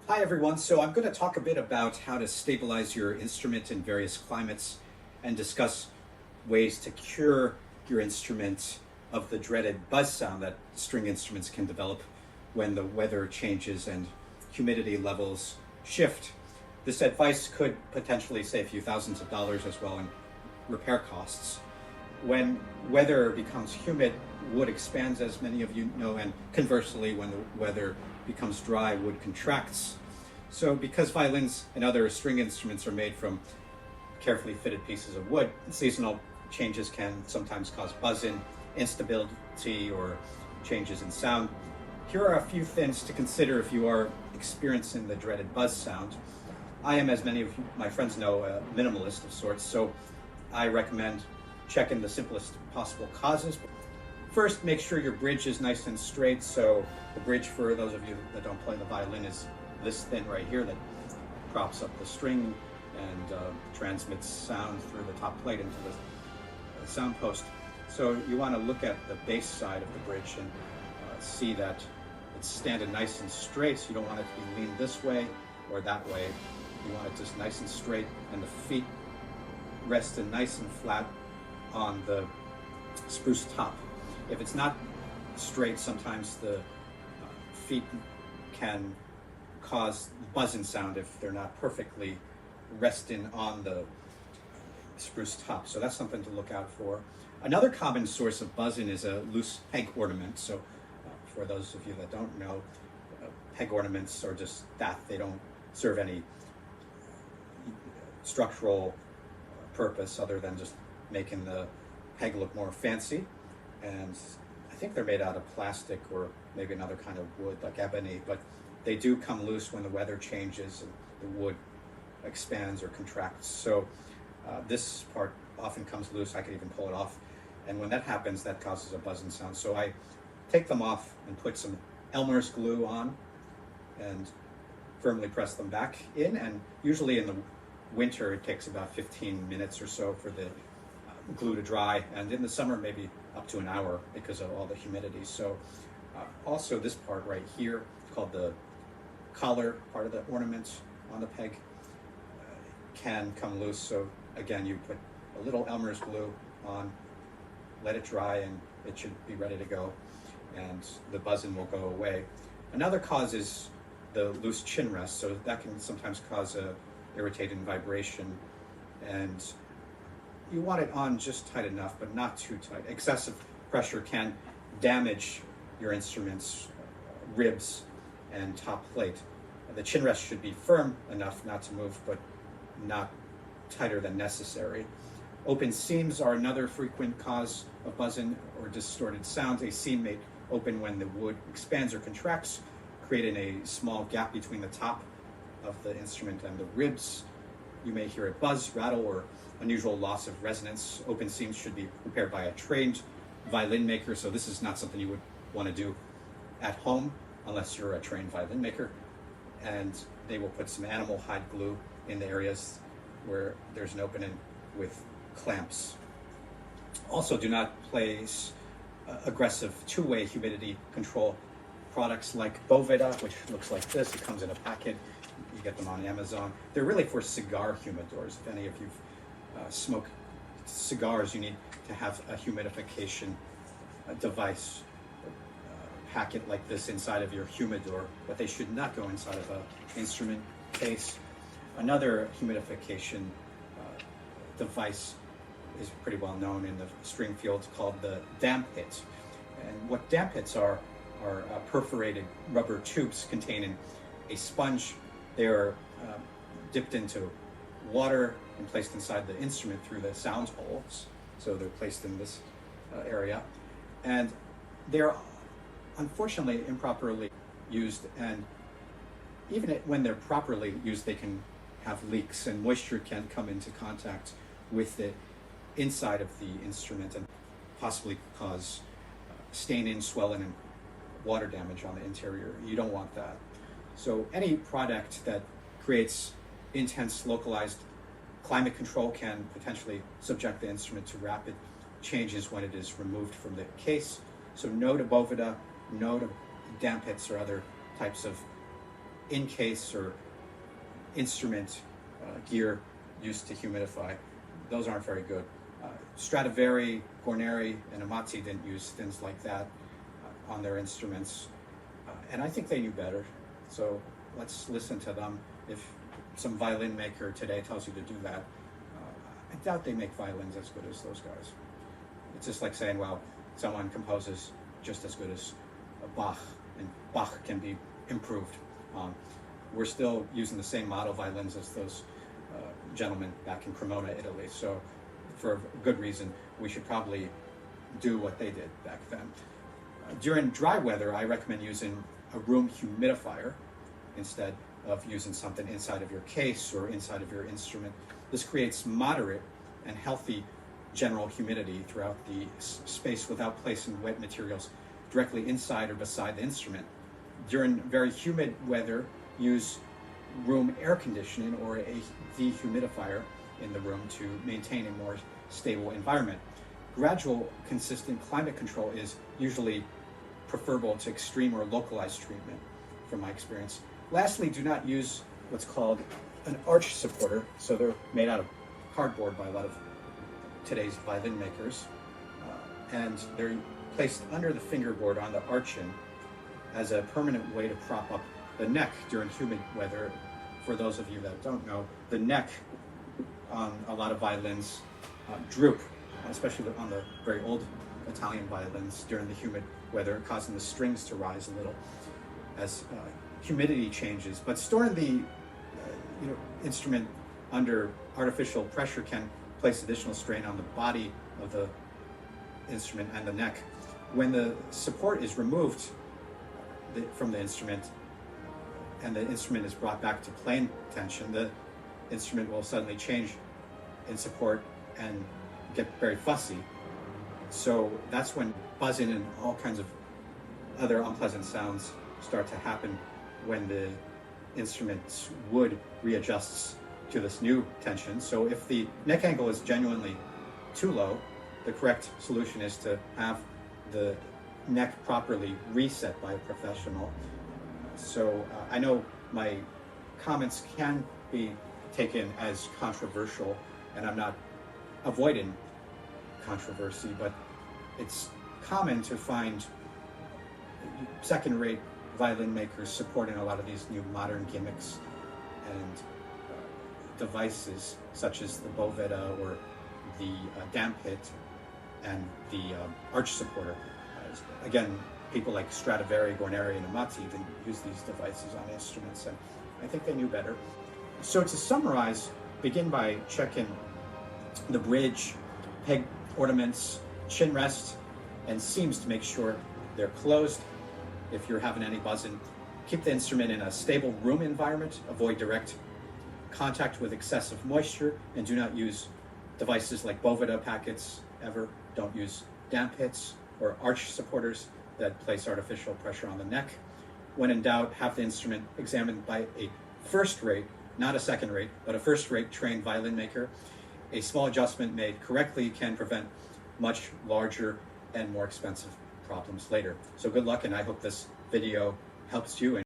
Hi everyone, so I'm going to talk a bit about how to stabilize your instrument in various climates and discuss ways to cure your instrument of the dreaded buzz sound that string instruments can develop when the weather changes and humidity levels shift. This advice could potentially save you thousands of dollars as well in repair costs. When weather becomes humid, wood expands, as many of you know, and conversely, when the weather becomes dry, wood contracts. So because violins and other string instruments are made from carefully fitted pieces of wood, seasonal changes can sometimes cause buzzing, instability, or changes in sound. Here are a few things to consider if you are experiencing the dreaded buzz sound. I am, as many of my friends know, a minimalist of sorts, so I recommend checking the simplest possible causes. First, make sure your bridge is nice and straight. So the bridge, for those of you that don't play the violin, is this thin right here that props up the string and transmits sound through the top plate into the sound post. So you want to look at the bass side of the bridge and see that it's standing nice and straight. So you don't want it to be leaned this way or that way. You want it just nice and straight, and the feet resting nice and flat on the spruce top. If it's not straight, sometimes the feet can cause buzzing sound if they're not perfectly resting on the spruce top. So that's something to look out for. Another common source of buzzing is a loose peg ornament. So for those of you that don't know, peg ornaments are just that. They don't serve any structural purpose other than just making the peg look more fancy. And I think they're made out of plastic or maybe another kind of wood like ebony, but they do come loose when the weather changes and the wood expands or contracts. So this part often comes loose. I could even pull it off. And when that happens, that causes a buzzing sound. So I take them off and put some Elmer's glue on and firmly press them back in. And usually in the winter, it takes about 15 minutes or so for the glue to dry, and in the summer maybe up to an hour because of all the humidity. So also this part right here, called the collar part of the ornament on the peg, can come loose. So again, you put a little Elmer's glue on, let it dry, and it should be ready to go, and the buzzing will go away. Another cause is the loose chin rest, so that can sometimes cause a irritating vibration, and you want it on just tight enough, but not too tight. Excessive pressure can damage your instrument's ribs and top plate. The chin rest should be firm enough not to move, but not tighter than necessary. Open seams are another frequent cause of buzzing or distorted sound. A seam may open when the wood expands or contracts, creating a small gap between the top of the instrument and the ribs. You may hear a buzz, rattle, or unusual loss of resonance. Open seams should be repaired by a trained violin maker, so this is not something you would want to do at home unless you're a trained violin maker. And they will put some animal hide glue in the areas where there's an opening with clamps. Also, do not place aggressive two-way humidity control products like Boveda, which looks like this. It comes in a packet. You get them on Amazon. They're really for cigar humidors. If any of you smoke cigars, you need to have a humidification device, packet like this inside of your humidor, but they should not go inside of an instrument case. Another humidification device is pretty well known in the string field, called the damp pit. And what damp pits are perforated rubber tubes containing a sponge. They are dipped into water and placed inside the instrument through the sound holes. So they're placed in this area. And they're unfortunately improperly used, and even when they're properly used, they can have leaks, and moisture can come into contact with the inside of the instrument and possibly cause staining, swelling, and water damage on the interior. You don't want that. So any product that creates intense localized climate control can potentially subject the instrument to rapid changes when it is removed from the case. So no to Boveda, no to damp pits or other types of in-case or instrument gear used to humidify. Those aren't very good. Stradivari, Guarneri, and Amati didn't use things like that on their instruments. And I think they knew better. So let's listen to them. If some violin maker today tells you to do that, I doubt they make violins as good as those guys. It's just like saying, well, someone composes just as good as Bach, and Bach can be improved. We're still using the same model violins as those gentlemen back in Cremona, Italy. So for good reason, we should probably do what they did back then. During dry weather, I recommend using a room humidifier instead of using something inside of your case or inside of your instrument. This creates moderate and healthy general humidity throughout the space without placing wet materials directly inside or beside the instrument. During very humid weather, use room air conditioning or a dehumidifier in the room to maintain a more stable environment. Gradual, consistent climate control is usually preferable to extreme or localized treatment, from my experience. Lastly, do not use what's called an arch supporter. So they're made out of cardboard by a lot of today's violin makers, and they're placed under the fingerboard on the arching as a permanent way to prop up the neck during humid weather. For those of you that don't know, the neck on a lot of violins droop, especially on the very old Italian violins during the humid weather, causing the strings to rise a little as humidity changes. But storing the instrument under artificial pressure can place additional strain on the body of the instrument and the neck. When the support is removed from the instrument and the instrument is brought back to plane tension, the instrument will suddenly change in support and get very fussy. So that's when buzzing and all kinds of other unpleasant sounds start to happen when the instrument's wood readjusts to this new tension. So if the neck angle is genuinely too low, the correct solution is to have the neck properly reset by a professional. So I know my comments can be taken as controversial, and I'm not avoiding controversy, but it's common to find second-rate violin makers supporting a lot of these new modern gimmicks and devices, such as the Boveda or the damp pit and the arch supporter. Again, people like Stradivari, Guarneri, and Amati didn't use these devices on instruments, and I think they knew better. So to summarize, begin by checking the bridge, peg ornaments, chin rest, and seams to make sure they're closed. If you're having any buzzing, keep the instrument in a stable room environment, avoid direct contact with excessive moisture, and do not use devices like Boveda packets ever. Don't use damp pits or arch supporters that place artificial pressure on the neck. When in doubt, have the instrument examined by a first-rate, not a second-rate, but a first-rate trained violin maker. A small adjustment made correctly can prevent much larger and more expensive problems later. So good luck, and I hope this video helps you.